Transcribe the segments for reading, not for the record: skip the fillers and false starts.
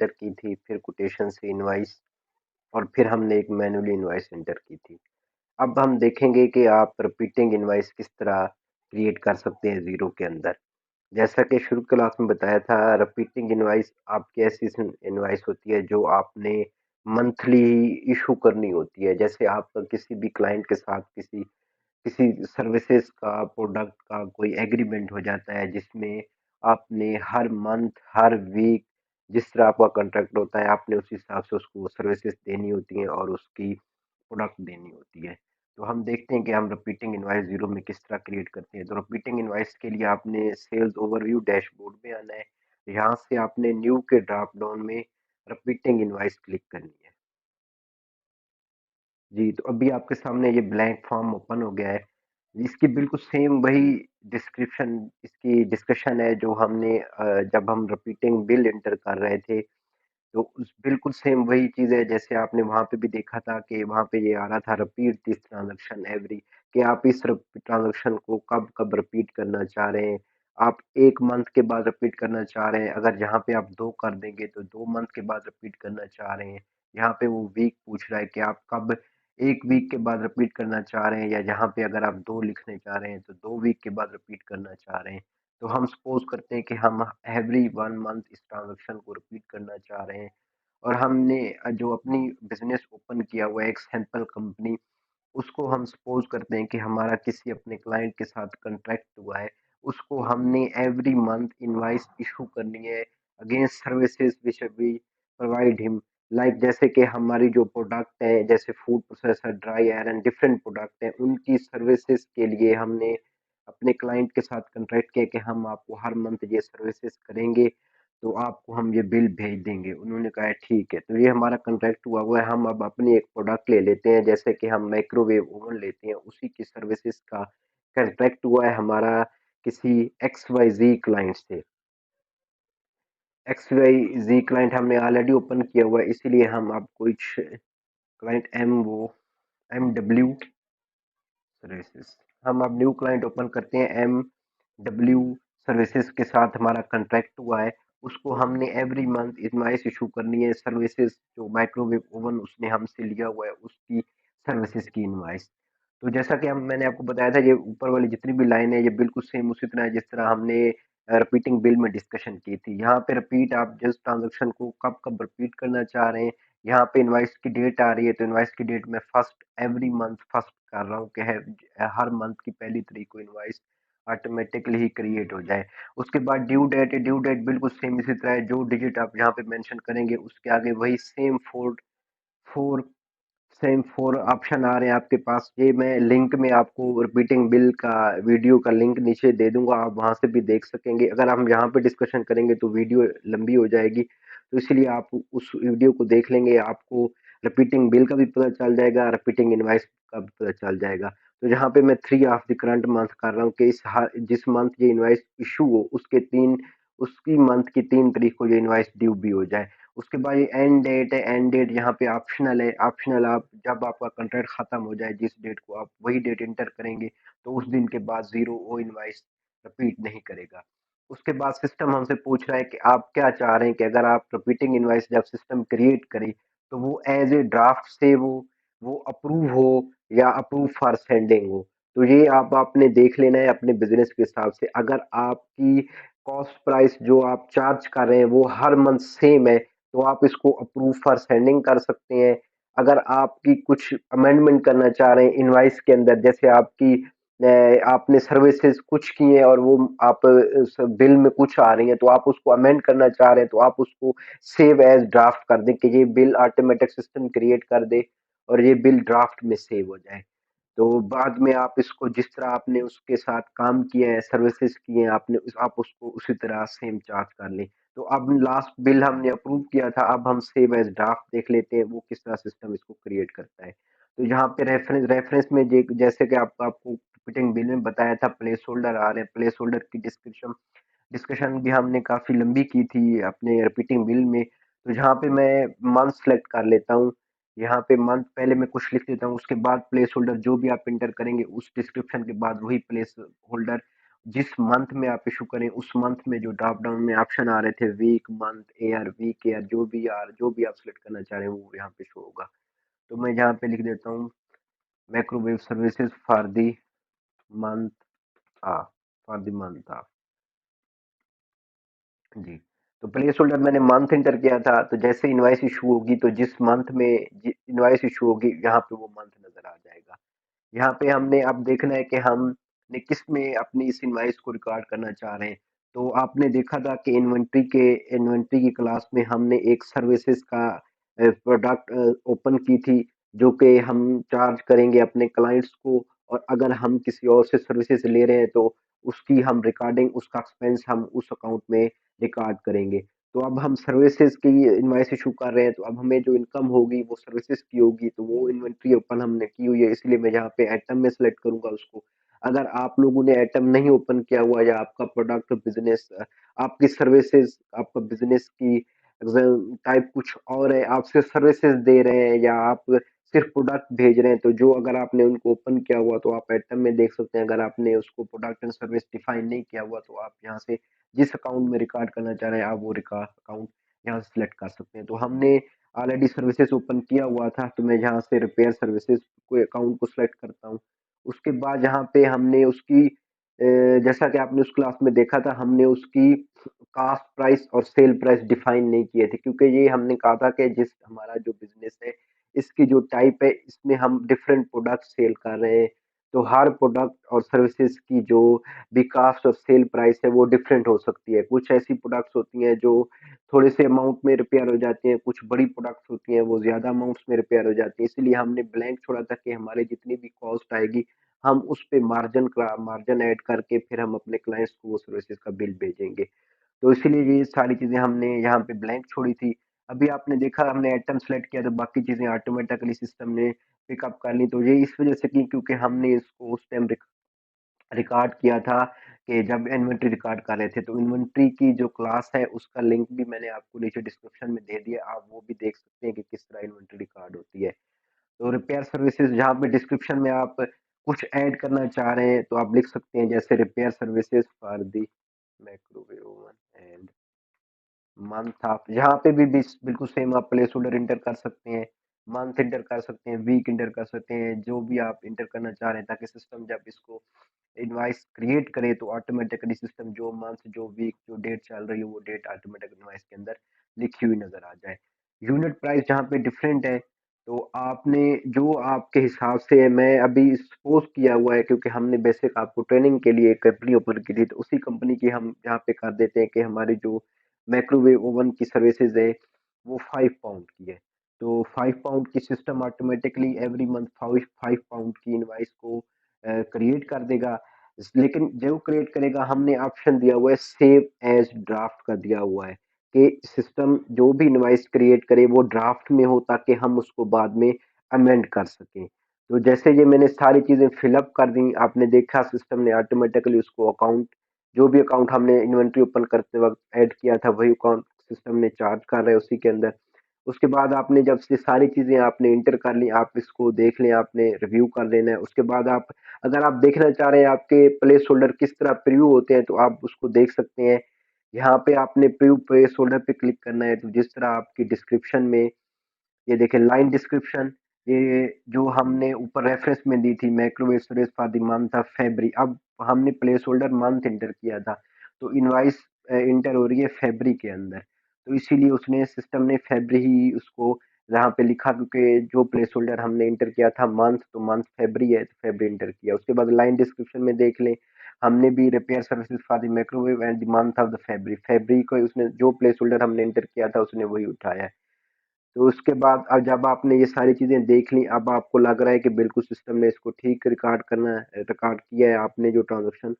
Enter की थी, फिर कोटेशन से इनवॉइस, और फिर हमने एक मैन्युअली इनवॉइस एंटर की थी। अब हम देखेंगे कि आप रिपीटिंग इनवॉइस किस तरह क्रिएट कर सकते हैं ज़ीरो के अंदर। जैसा कि शुरू क्लास में बताया था, रिपीटिंग इनवॉइस आपकी ऐसी इनवॉइस होती है जो आपने मंथली इशू करनी होती है। जैसे आप किसी भी क्लाइंट के साथ किसी किसी सर्विसेज का, प्रोडक्ट का कोई एग्रीमेंट हो जाता है, जिसमें आपने हर मंथ, हर वीक, जिस तरह आपका कॉन्ट्रैक्ट होता है, आपने उस हिसाब से उसको सर्विसेज देनी होती हैं और उसकी प्रोडक्ट देनी होती है। तो हम देखते हैं कि हम रिपीटिंग इनवॉइस ज़ीरो में किस तरह क्रिएट करते हैं। तो रिपीटिंग इनवॉइस के लिए आपने सेल्स ओवरव्यू डैशबोर्ड में आना है। यहाँ से आपने न्यू के ड्रॉप डाउन में रिपीटिंग इनवॉइस क्लिक करनी है। जी, तो अभी आपके सामने ये ब्लैंक फॉर्म ओपन हो गया है। इसकी बिल्कुल सेम वही डिस्क्रिप्शन, इसकी डिस्कशन है जो हमने जब हम रिपीटिंग बिल एंटर कर रहे थे, तो उस बिल्कुल सेम वही चीज़ है जैसे आपने वहाँ पे भी देखा था कि वहाँ पे ये आ रहा था, रिपीट दिस ट्रांज़ैक्शन एवरी, कि आप इस ट्रांज़ैक्शन को कब-कब रिपीट करना चाह रहे हैं। आप 1 मंथ के बाद रिपीट करना चाह रहे हैं, अगर जहाँ पे आप 2 कर देंगे तो 2 मंथ के बाद रिपीट करना चाह रहे हैं। यहाँ पे वो वीक पूछ रहा है कि आप कब 1 वीक के बाद रिपीट करना चाह रहे हैं, या जहाँ पे अगर आप 2 लिखने चाह रहे हैं तो 2 वीक के बाद रिपीट करना चाह रहे हैं। तो हम सपोज़ करते हैं कि हम एवरी 1 मंथ इस ट्रांज़ैक्शन को रिपीट करना चाह रहे हैं। और हमने जो अपनी बिजनेस ओपन किया हुआ है, एक सैंपल कंपनी, उसको हम सपोज करते हैं कि हमारा किसी अपने क्लाइंट के साथ कॉन्ट्रैक्ट हुआ है, उसको हमने एवरी मंथ इनवॉइस इशू करनी है against services which we provide him. Like जैसे कि हमारी जो प्रोडक्ट है, जैसे food processor, dry iron, different product हैं, उनकी सर्विसेज के लिए हमने अपने क्लाइंट के साथ कॉन्ट्रैक्ट किया कि हम आपको हर मंथ ये सर्विसेज करेंगे, तो आपको हम ये बिल भेज देंगे। उन्होंने कहा ठीक है, तो ये हमारा कॉन्ट्रैक्ट हुआ है। हम अब अपनी एक प्रोडक्ट ले लेते हैं, जैसे कि हम माइक्रोवेव ओवन लेते हैं, उसी की सर्विसेज का कॉन्ट्रैक्ट हुआ है हमारा किसी एक्स वाई जी क्लाइंट से। एक्स वाई जी क्लाइंट हमने ऑलरेडी ओपन किया हुआ है, इसीलिए हम अब कुछ क्लाइंट एम डब्ल्यू सर्विसेज, हम अब न्यू क्लाइंट ओपन करते हैं। एम डब्ल्यू सर्विसेज के साथ हमारा कॉन्ट्रैक्ट हुआ है, उसको हमने एवरी मंथ इनवॉइस इशू करनी है। सर्विसेज जो माइक्रोवेव ओवन उसने हमसे लिया हुआ है, उसकी सर्विसेज की इनवॉइस। तो जैसा कि हम मैंने आपको बताया था, ये ऊपर वाली जितनी भी लाइन है ये बिल्कुल सेम उसी तरह है जिस तरह हमने रिपीटिंग बिल में डिस्कशन की थी। यहाँ पे रिपीट, आप जिस ट्रांजेक्शन को कब कब रिपीट करना चाह रहे हैं, यहाँ पे इनवॉइस की डेट आ रही है, तो इनवॉइस की डेट में फर्स्ट, एवरी मंथ फर्स्ट कर रहा हूँ कि है हर मंथ की पहली तारीख को इनवॉइस ऑटोमेटिकली ही क्रिएट हो जाए। उसके बाद ड्यू डेट है, ड्यू डेट बिल्कुल सेम इसी तरह है, जो डिजिट आप यहाँ पे मेंशन करेंगे उसके आगे वही same four four same four option आ रहे हैं आपके पास। ये मैं लिंक में आपको रिपीटिंग बिल का वीडियो का लिंक नीचे दे दूंगा, आप वहां से भी देख सकेंगे। अगर हम यहाँ पे डिस्कशन करेंगे तो वीडियो लंबी हो जाएगी, तो इसलिए आप उस वीडियो को देख लेंगे, आपको रिपीटिंग बिल का भी पता चल जाएगा, रिपीटिंग इनवाइस का भी पता चल जाएगा। तो यहाँ पे मैं 3 ऑफ द करंट मंथ कर रहा हूँ कि जिस मंथ ये इनवाइस इशू हो उसके 3, उसकी मंथ की 3 तारीख को ये इनवाइस ड्यू भी हो जाए। उसके बाद ये एंड डेट है, एंड डेट यहाँ पे ऑप्शनल है। ऑप्शनल, आप जब आपका कॉन्ट्रैक्ट खत्म हो जाए, जिस डेट को आप वही डेट इंटर करेंगे, तो उस दिन के बाद ज़ीरो वो इनवॉइस रिपीट नहीं करेगा। उसके बाद सिस्टम हमसे पूछ रहा है कि आप क्या चाह रहे हैं कि अगर आप रिपीटिंग इनवॉइस जब सिस्टम क्रिएट करे, तो वो एज ए ड्राफ्ट से वो अप्रूव हो या अप्रूव फॉर सेंडिंग हो। तो ये आप आपने देख लेना है अपने बिजनेस के हिसाब से। अगर आपकी कॉस्ट प्राइस जो आप चार्ज कर रहे हैं वो हर मंथ सेम है, तो आप इसको अप्रूव फॉर सेंडिंग कर सकते हैं। अगर आपकी कुछ अमेंडमेंट करना चाह रहे हैं इनवाइस के अंदर, जैसे आपकी आपने सर्विसेज कुछ की हैं और वो आप बिल में कुछ आ रही हैं, तो आप उसको अमेंड करना चाह रहे हैं, तो आप उसको सेव एज ड्राफ्ट कर दें कि ये बिल ऑटोमेटिक सिस्टम क्रिएट कर दे और ये बिल ड्राफ्ट में सेव हो जाए। तो बाद में आप इसको जिस तरह आपने उसके साथ काम किया है, सर्विसेज किए हैं आपने, आप उसको उसी तरह सेम चार्ज कर लें। तो अब लास्ट बिल हमने अप्रूव किया था, अब हम सेव एज ड्राफ्ट देख लेते हैं वो किस तरह सिस्टम इसको क्रिएट करता है। तो यहाँ पे रेफरेंस रेफरेंस में जैसे कि आपको आपको फिटिंग बिल में बताया था, प्लेस होल्डर आ रहे हैं। प्लेस होल्डर की डिस्क्रिप्शन डिस्कशन भी हमने काफ़ी लंबी की थी अपने रिपीटिंग बिल में। तो यहाँ पे मैं मंथ सेलेक्ट कर लेता हूँ। यहाँ पे मंथ पहले मैं कुछ लिख देता हूँ, उसके बाद प्लेस होल्डर जो भी आप इंटर करेंगे उस डिस्क्रिप्शन के बाद वही प्लेस होल्डर जिस मंथ में आप इशू करें उस मंथ में जो ड्रॉप डाउन में ऑप्शन आ रहे थे, week, month, year, week, year, जो भी आप सिलेक्ट करना चाह रहे हैं वो यहाँ पे शो होगा। तो मैं यहाँ पे लिख देता हूँ microwave services for the month of, for the month of. जी। तो प्लेस होल्डर मैंने मंथ एंटर किया था, तो जैसे इनवॉइस इशू होगी तो जिस मंथ में इनवॉइस इशू होगी यहाँ पे वो मंथ नजर आ जाएगा। यहाँ पे हमने अब देखना है कि हमने किस में अपनी इस इनवॉइस को रिकॉर्ड करना चाह रहे हैं। तो आपने देखा था कि इन्वेंट्री की क्लास में हमने एक सर्विसेज का प्रोडक्ट ओपन की थी, जो कि हम चार्ज करेंगे अपने क्लाइंट्स को, और अगर हम किसी और से सर्विसेज ले रहे हैं तो उसकी हम रिकॉर्डिंग, उसका एक्सपेंस हम उस अकाउंट में रिकॉर्ड करेंगे। तो अब हम सर्विसेज की इनवॉइस इशू कर रहे हैं, तो अब हमें जो इनकम होगी वो सर्विसेज की होगी, तो वो इन्वेंट्री ओपन हमने की हुई है, इसलिए मैं यहाँ पे आइटम में सेलेक्ट करूंगा उसको। अगर आप लोगों ने आइटम नहीं ओपन किया हुआ, या आपका प्रोडक्ट बिजनेस, आपकी सर्विसेज, आपका बिजनेस की टाइप कुछ और है, आप सिर्फ सर्विसेज दे रहे हैं या आप सिर्फ प्रोडक्ट भेज रहे हैं, तो जो अगर आपने उनको ओपन किया हुआ तो आप आइटम में देख सकते हैं। अगर आपने उसको प्रोडक्ट एंड सर्विस डिफाइन नहीं किया हुआ तो आप यहाँ से जिस अकाउंट में रिकॉर्ड करना चाह रहे हैं आप वो रिकॉर्ड अकाउंट यहाँ से सिलेक्ट कर सकते हैं। तो हमने ऑलरेडी सर्विसेज ओपन किया हुआ था, तो मैं यहाँ से रिपेयर सर्विसेज को अकाउंट को सिलेक्ट करता हूँ। उसके बाद यहाँ पे हमने उसकी जैसा कि आपने उस क्लास में देखा था, हमने उसकी कास्ट प्राइस और सेल प्राइस डिफाइन नहीं किए थे, क्योंकि ये हमने कहा था कि जिस हमारा जो बिजनेस है इसकी जो टाइप है इसमें हम डिफरेंट प्रोडक्ट सेल कर रहे हैं, तो हर प्रोडक्ट और सर्विसेज की जो भी कास्ट और सेल प्राइस है वो डिफरेंट हो सकती है। कुछ ऐसी प्रोडक्ट्स होती हैं जो थोड़े से अमाउंट में रिपेयर हो जाती हैं, कुछ बड़ी प्रोडक्ट्स होती हैं वो ज्यादा अमाउंट्स में रिपेयर हो जाती हैं, इसलिए हमने ब्लैंक छोड़ा था कि हमारे जितनी भी कॉस्ट आएगी हम उस पे मार्जिन ऐड करके फिर हम अपने क्लाइंट्स को वो सर्विसेज का बिल भेजेंगे। तो इसीलिए ये सारी चीजें हमने यहाँ पे ब्लैंक छोड़ी थी। अभी आपने देखा हमने आइटम सेलेक्ट किया तो बाकी चीजें ऑटोमेटिकली सिस्टम ने पिकअप कर ली, तो ये इस वजह से की क्योंकि हमने इसको उस टाइम रिकॉर्ड किया था कि जब इन्वेंट्री रिकॉर्ड कर रहे थे। तो इन्वेंट्री की जो क्लास है उसका लिंक भी मैंने आपको नीचे डिस्क्रिप्शन में दे दिया, आप वो भी देख सकते हैं कि किस तरह इन्वेंट्री रिकॉर्ड होती है। तो रिपेयर सर्विसेज जहाँ पे डिस्क्रिप्शन में आप कुछ ऐड करना चाह रहे हैं तो आप लिख सकते हैं, जैसे repair services for the microwave oven and month आप यहाँ पे भी बिल्कुल सेम आप प्लेस होल्डर इंटर कर सकते हैं, मंथ इंटर कर सकते हैं, वीक इंटर कर सकते हैं, जो भी आप इंटर करना चाह रहे हैं, ताकि सिस्टम जब इसको इनवाइस क्रिएट करे तो ऑटोमेटिकली सिस्टम जो मंथ, जो वीक, जो डेट चल रही है वो डेट ऑटोमेटिक इनवाइस के अंदर लिखी हुई नजर आ जाए। यूनिट प्राइस जहाँ पे डिफरेंट है, तो आपने जो आपके हिसाब से है, मैं अभी सपोज किया हुआ है क्योंकि हमने बेसिक आपको ट्रेनिंग के लिए एक कंपनी ओपन की थी, तो उसी कंपनी की हम यहाँ पे कर देते हैं कि हमारी जो माइक्रोवेव ओवन की सर्विसेज है वो 5 पाउंड की है। तो 5 पाउंड की system automatically every month 5 pound की इनवाइस को क्रिएट कर देगा। लेकिन जो क्रिएट करेगा हमने ऑप्शन दिया हुआ है सेव एज ड्राफ्ट का दिया हुआ है, कि सिस्टम जो भी इनवाइस क्रिएट करे वो ड्राफ्ट में हो ताकि हम उसको बाद में अमेंड कर सकें। तो जैसे ये मैंने सारी चीजें फिलअप कर दी, आपने देखा सिस्टम ने ऑटोमेटिकली उसको अकाउंट, जो भी अकाउंट हमने इन्वेंट्री ओपन करते वक्त ऐड किया था वही अकाउंट सिस्टम ने चार्ज कर रहा है उसी के अंदर। उसके बाद आपने जब से सारी चीजें आपने इंटर कर ली, आप इसको देख लें, आपने रिव्यू कर लेना है। उसके बाद आप अगर आप देखना चाह रहे हैं आपके प्लेस होल्डर किस तरह प्रीव्यू होते हैं तो आप उसको देख सकते हैं। यहाँ पे आपने प्रीव्यू प्लेस होल्डर पे क्लिक करना है, तो जिस तरह आपकी डिस्क्रिप्शन में ये देखें लाइन डिस्क्रिप्शन, ये जो हमने ऊपर रेफरेंस में दी थी microwave service for the month of February, अब हमने प्लेस होल्डर मंथ इंटर किया था, तो इनवाइस इंटर हो रही है फेब्रुअरी के अंदर, तो इसीलिए उसने सिस्टम ने फेब्रुअरी ही उसको यहाँ पे लिखा, क्योंकि जो प्लेस होल्डर हमने इंटर किया था मंथ, तो मंथ फेब्रुअरी है तो फेब्रुअरी इंटर किया। उसके बाद लाइन डिस्क्रिप्शन में देख लें, हमने भी repair services for the microwave and the month of the February, February को उसने जो प्लेस होल्डर हमने इंटर किया था उसने वही उठाया है। तो उसके बाद अब जब आपने ये सारी चीजें देख ली, अब आपको लग रहा है कि बिल्कुल सिस्टम ने इसको ठीक रिकॉर्ड किया है आपने जो ट्रांजेक्शन,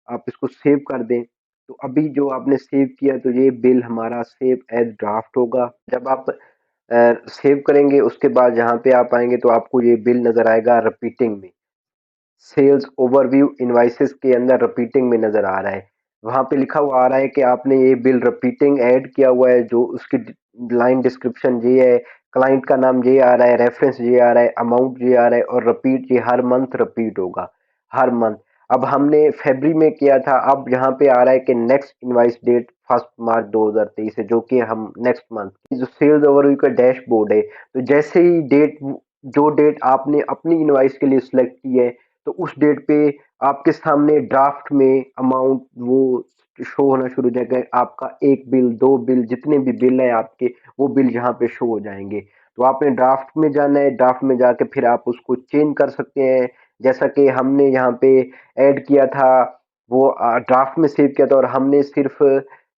आप इसको सेव कर दें। तो अभी जो आपने सेव किया तो ये बिल हमारा सेव एज ड्राफ्ट होगा। जब आप सेव करेंगे उसके बाद यहाँ पे आप आएंगे तो आपको ये बिल नजर आएगा रिपीटिंग में, सेल्स ओवरव्यू इनवाइसेस के अंदर रिपीटिंग में नजर आ रहा है। वहां पे लिखा हुआ आ रहा है कि आपने ये बिल रिपीटिंग ऐड किया हुआ है, जो उसकी लाइन डिस्क्रिप्शन ये है, क्लाइंट का नाम ये आ रहा है, रेफरेंस ये आ रहा है, अमाउंट ये आ रहा है, और रिपीट ये हर मंथ रिपीट होगा, हर मंथ। अब हमने फरवरी में किया था, अब यहाँ पे आ रहा है कि नेक्स्ट इनवाइस डेट 1 मार्च 2023 है, जो कि हम नेक्स्ट मंथ जो सेल्स ओवरव्यू का डैशबोर्ड है। तो जैसे ही जो डेट आपने अपनी इनवाइस के लिए सिलेक्ट की है, तो उस डेट पे आपके सामने ड्राफ्ट में अमाउंट वो शो होना शुरू हो जाएगा। आपका एक बिल, दो बिल, जितने भी बिल है आपके, वो बिल यहाँ पे शो हो जाएंगे। तो आपने ड्राफ्ट में जाना है, ड्राफ्ट में जाके फिर आप उसको चेंज कर सकते हैं। जैसा कि हमने यहाँ पे ऐड किया था, वो ड्राफ्ट में सेव किया था, और हमने सिर्फ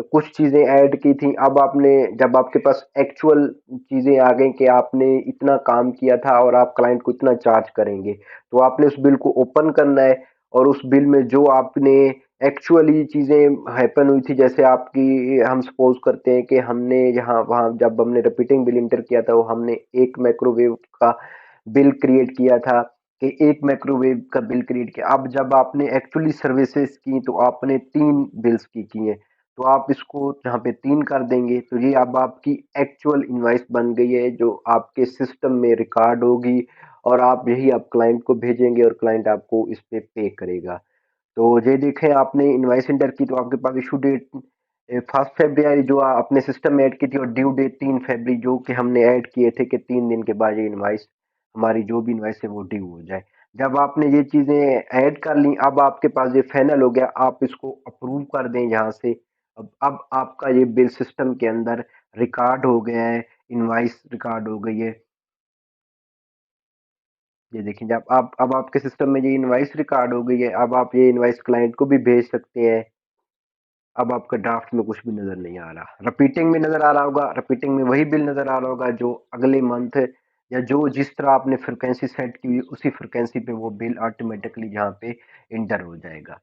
कुछ चीजें ऐड की थी। अब आपने, जब आपके पास एक्चुअल चीजें आ गई कि आपने इतना काम किया था और आप क्लाइंट को इतना चार्ज करेंगे, तो आपने उस बिल को ओपन करना है, और उस बिल में जो आपने एक्चुअली चीजें हैपन हुई थी, जैसे आपकी, हम सपोज करते हैं कि हमने यहाँ वहाँ जब हमने रिपीटिंग बिल इंटर किया था, वो हमने एक माइक्रोवेव का बिल क्रिएट किया था, कि एक माइक्रोवेव का बिल क्रिएट किया। अब जब आपने एक्चुअली सर्विसेज की, तो आपने 3 बिल्स की किए, तो आप इसको यहाँ पे 3 कर देंगे, तो ये अब आपकी एक्चुअल इनवाइस बन गई है, जो आपके सिस्टम में रिकॉर्ड होगी, और आप यही आप क्लाइंट को भेजेंगे, और क्लाइंट आपको इस पे पे करेगा। तो ये देखें, आपने इनवाइस एंटर की, तो आपके पास इशू डेट 1 फरवरी जो आपने सिस्टम में ऐड की थी, और ड्यू डेट 3 फरवरी, जो कि हमने ऐड किए थे कि 3 दिन के बाद ये इनवाइस, हमारी जो भी इनवाइस है वो ड्यू हो जाए। जब आपने ये चीजें ऐड कर ली, अब आपके पास ये फाइनल हो गया, आप इसको अप्रूव कर दें यहाँ से। अब आपका ये बिल सिस्टम के अंदर रिकॉर्ड हो गया है, इनवाइस रिकॉर्ड हो गई है। ये देखिए, जब आप, अब आपके सिस्टम में ये इनवाइस रिकॉर्ड हो गई है, अब आप ये इनवाइस क्लाइंट को भी भेज सकते हैं। अब आपका ड्राफ्ट में कुछ भी नजर नहीं आ रहा, रिपीटिंग में नजर आ रहा होगा, रिपीटिंग में वही बिल नजर आ रहा होगा जो अगले मंथ, या जो जिस तरह आपने फ्रिक्वेंसी सेट की हुई, उसी फ्रिक्वेंसी पे वो बिल ऑटोमेटिकली यहाँ पे इंटर हो जाएगा।